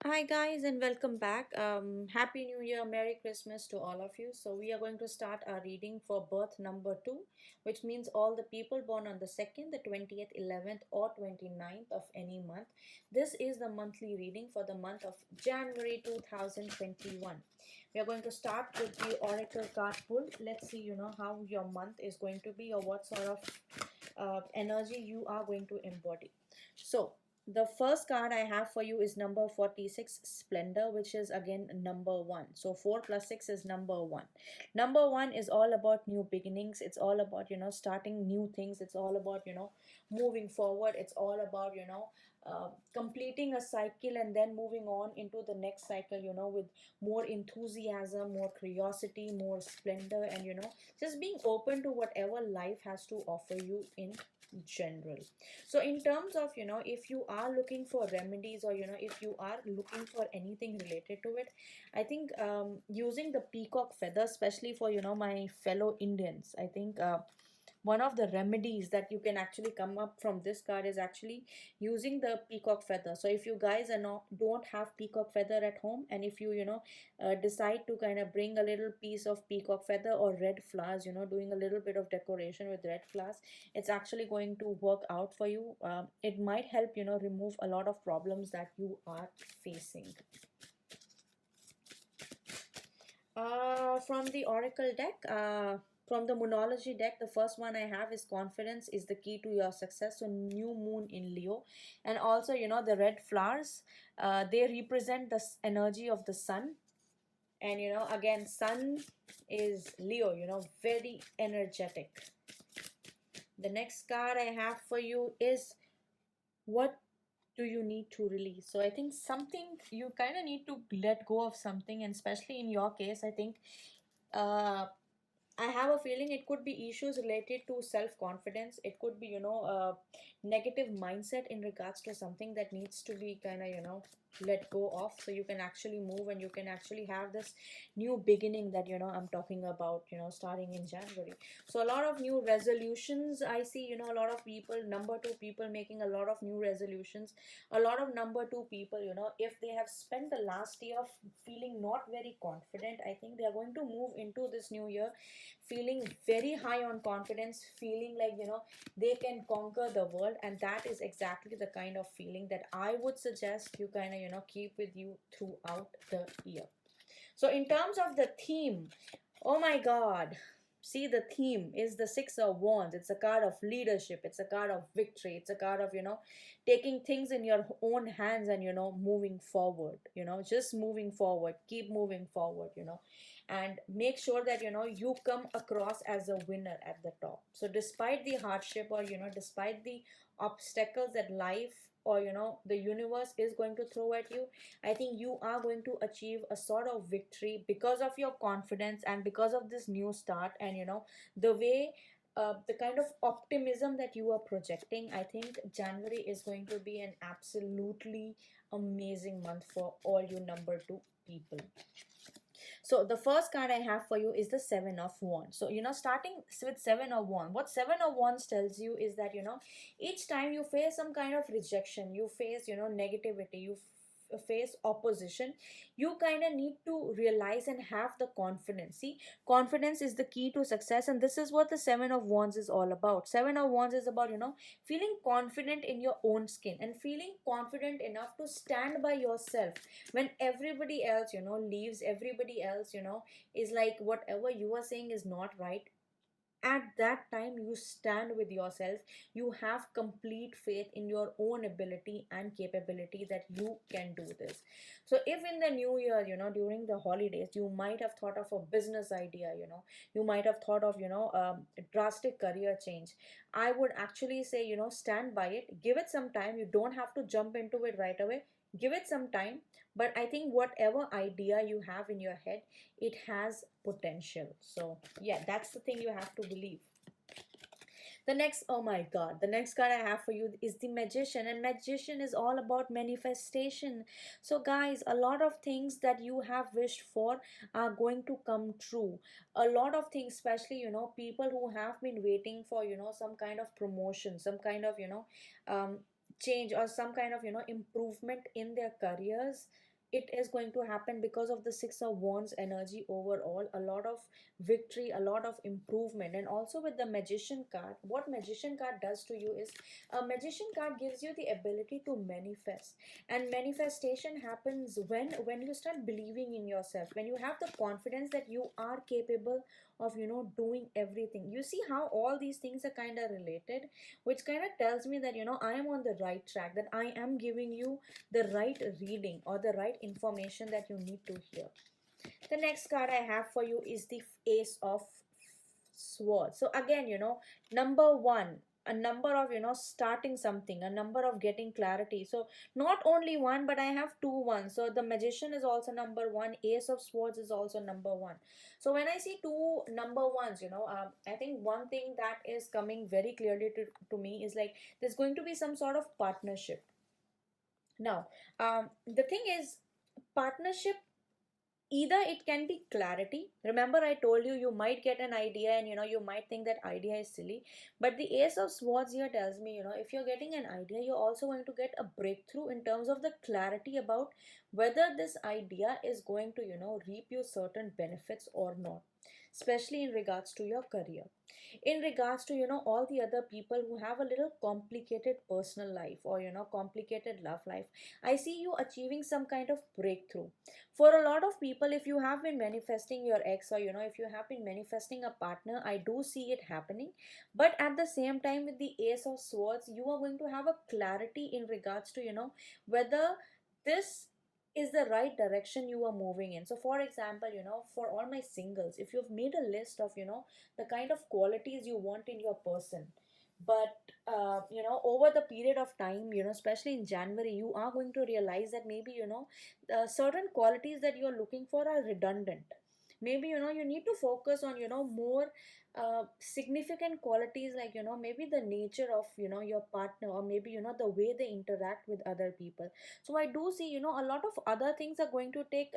Hi guys and welcome back. Happy New Year, Merry Christmas to all of you. So we are going to start our reading for birth number 2, which means all the people born on the 2nd, the 20th, 11th or 29th of any month. This is the monthly reading for the month of January 2021. We are going to start with the oracle card pull. Let's see, how your month is going to be or what sort of energy you are going to embody. So the first card I have for you is number 46, Splendor, which is again number 1. So 4 plus 6 is number 1. Number 1 is all about new beginnings. It's all about, starting new things. It's all about, moving forward. It's all about, completing a cycle and then moving on into the next cycle, with more enthusiasm, more curiosity, more splendor, and, just being open to whatever life has to offer you in general. So in terms of, if you are looking for remedies or, if you are looking for anything related to it, I think using the peacock feather, especially for, my fellow Indians, I think one of the remedies that you can actually come up from this card is actually using the peacock feather. So if you guys are not don't have peacock feather at home, and if you decide to kind of bring a little piece of peacock feather or red flowers, doing a little bit of decoration with red flowers, it's actually going to work out for you. It might help remove a lot of problems that you are facing. From the oracle deck, from the Moonology deck, the first one I have is confidence is the key to your success. So new moon in Leo, and also the red flowers, they represent the energy of the sun. And again, sun is Leo, very energetic. The next card I have for you is what do you need to release. So I think something you kind of need to let go of something, and especially in your case, I think uh, I have a feeling it could be issues related to self confidence. It could be, a negative mindset in regards to something that needs to be kind of, let go of, so you can actually move and you can actually have this new beginning that, I'm talking about, starting in January. So a lot of new resolutions I see, a lot of people, number 2 people making a lot of new resolutions. A lot of number 2 people, if they have spent the last year feeling not very confident, I think they are going to move into this new year feeling very high on confidence, feeling like they can conquer the world. And that is exactly the kind of feeling that I would suggest you kind of keep with you throughout the year. So in terms of the theme, oh my god, see, the theme is the Six of Wands. It's a card of leadership, it's a card of victory, it's a card of taking things in your own hands and moving forward, just moving forward, keep moving forward, and make sure that you come across as a winner at the top. So despite the hardship, or despite the obstacles that life or the universe is going to throw at you, I think you are going to achieve a sort of victory because of your confidence and because of this new start. And the way, the kind of optimism that you are projecting, I think January is going to be an absolutely amazing month for all you number 2 people. So the first card I have for you is the Seven of Wands. So starting with Seven of Wands, what Seven of Wands tells you is that each time you face some kind of rejection, you face negativity, you face opposition, you kind of need to realize and have the confidence. See, confidence is the key to success, and this is what the Seven of Wands is all about. Seven of Wands is about feeling confident in your own skin and feeling confident enough to stand by yourself when everybody else leaves, everybody else is like whatever you are saying is not right. At that time you stand with yourself, you have complete faith in your own ability and capability that you can do this. So if in the new year, during the holidays, you might have thought of a business idea, you might have thought of a drastic career change, I would actually say stand by it, give it some time. You don't have to jump into it right away, give it some time. But I think whatever idea you have in your head, it has potential. So yeah, that's the thing you have to believe. The next, oh my god, the next card I have for you is the Magician, and Magician is all about manifestation. So guys, a lot of things that you have wished for are going to come true. A lot of things, especially people who have been waiting for some kind of promotion, some kind of change, or some kind of improvement in their careers, it is going to happen because of the Six of Wands energy overall. A lot of victory, a lot of improvement. And also with the Magician card, what Magician card does to you is, a Magician card gives you the ability to manifest. And manifestation happens when you start believing in yourself, when you have the confidence that you are capable of, doing everything. You see how all these things are kind of related, which kind of tells me that, I am on the right track, that I am giving you the right reading or the right information that you need to hear. The next card I have for you is the Ace of Swords. So again, number one, a number of, starting something, a number of getting clarity. So not only one, but I have two ones. So the Magician is also number one, Ace of Swords is also number one. So when I see two number ones, I think one thing that is coming very clearly to me is like, there's going to be some sort of partnership. Now, the thing is, partnership, either it can be clarity. Remember, I told you, you might get an idea and you might think that idea is silly. But the Ace of Swords here tells me, if you're getting an idea, you're also going to get a breakthrough in terms of the clarity about whether this idea is going to, reap you certain benefits or not, especially in regards to your career, in regards to, all the other people who have a little complicated personal life or, complicated love life. I see you achieving some kind of breakthrough. For a lot of people, if you have been manifesting your ex, or, if you have been manifesting a partner, I do see it happening. But at the same time, with the Ace of Swords, you are going to have a clarity in regards to, whether this is the right direction you are moving in. So for example, for all my singles, if you've made a list of, the kind of qualities you want in your person, but over the period of time, especially in January, you are going to realize that maybe, certain qualities that you're looking for are redundant. Maybe, you need to focus on, more significant qualities, like, maybe the nature of, your partner, or maybe, the way they interact with other people. So I do see, a lot of other things are going to take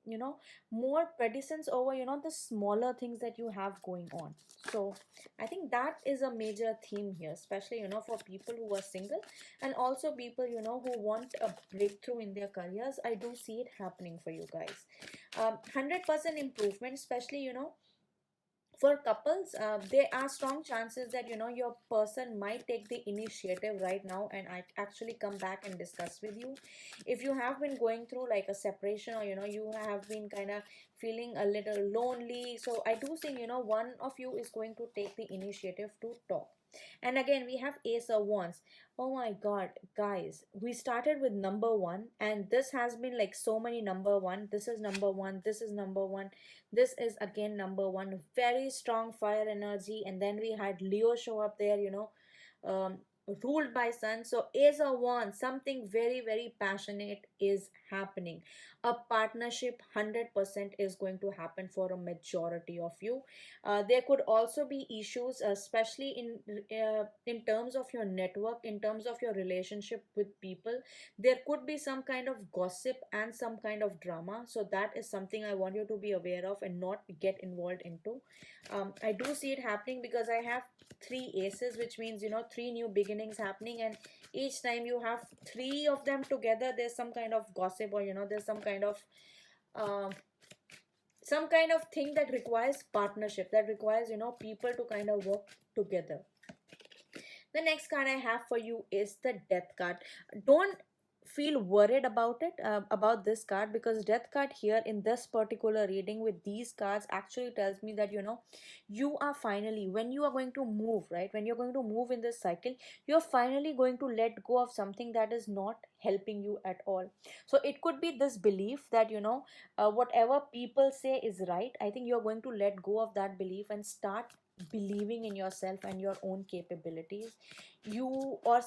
you know more precedence over, the smaller things that you have going on. So I think that is a major theme here, especially, for people who are single, and also people, who want a breakthrough in their careers. I do see it happening for you guys. 100% improvement, especially, for couples. There are strong chances that, your person might take the initiative right now, and I actually come back and discuss with you. If you have been going through like a separation, or, you have been kind of feeling a little lonely, so I do think, one of you is going to take the initiative to talk. And again, we have Ace of Wands. Oh my god, guys, we started with number one, and this has been like so many number one. This is number one, this is number one, this is again number one. Very strong fire energy. And then we had Leo show up there, um, ruled by Sun. So Ace of Wands, something very, very passionate is happening. A partnership 100% is going to happen for a majority of you. There could also be issues, especially in terms of your network, in terms of your relationship with people. There could be some kind of gossip and some kind of drama. So that is something I want you to be aware of and not get involved into. I do see it happening because I have three aces, which means, three new beginnings happening, and each time you have three of them together, there's some kind of gossip, or, there's um, some kind of thing that requires partnership, that requires, people to kind of work together. The next card I have for you is the Death card. Don't feel worried about it, about this card, because Death card here in this particular reading with these cards actually tells me that, you are finally, when you are going to move, right, when you're going to move in this cycle, you're finally going to let go of something that is not helping you at all. So it could be this belief that, whatever people say is right. I think you're going to let go of that belief and start believing in yourself and your own capabilities. You, or,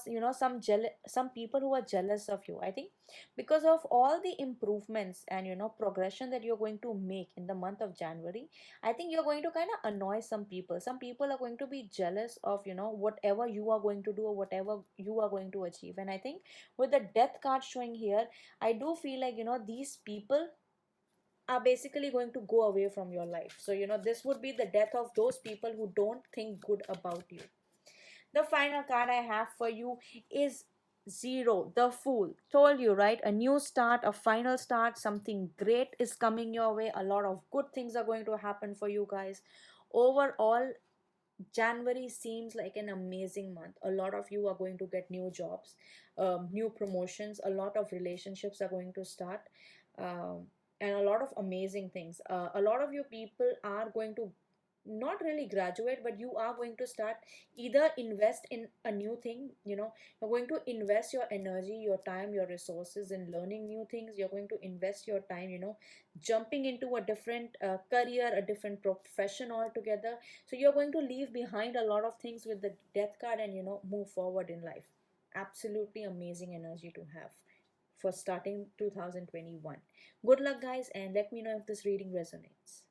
some people who are jealous of you, I think, because of all the improvements and, progression that you're going to make in the month of January. I think you're going to kind of annoy some people. Some people are going to be jealous of, whatever you are going to do or whatever you are going to achieve. And I think with the Death card showing here, I do feel like, these people are basically going to go away from your life. So, this would be the death of those people who don't think good about you. The final card I have for you is Zero, the Fool. Told you, right? A new start, a final start, something great is coming your way. A lot of good things are going to happen for you guys. Overall, January seems like an amazing month. A lot of you are going to get new jobs, new promotions, a lot of relationships are going to start, um, and a lot of amazing things. A lot of you people are going to not really graduate, but you are going to start either invest in a new thing. You're going to invest your energy, your time, your resources in learning new things. You're going to invest your time, jumping into a different career, a different profession altogether. So you're going to leave behind a lot of things with the death card and move forward in life. Absolutely amazing energy to have for starting 2021. Good luck, guys, and let me know if this reading resonates.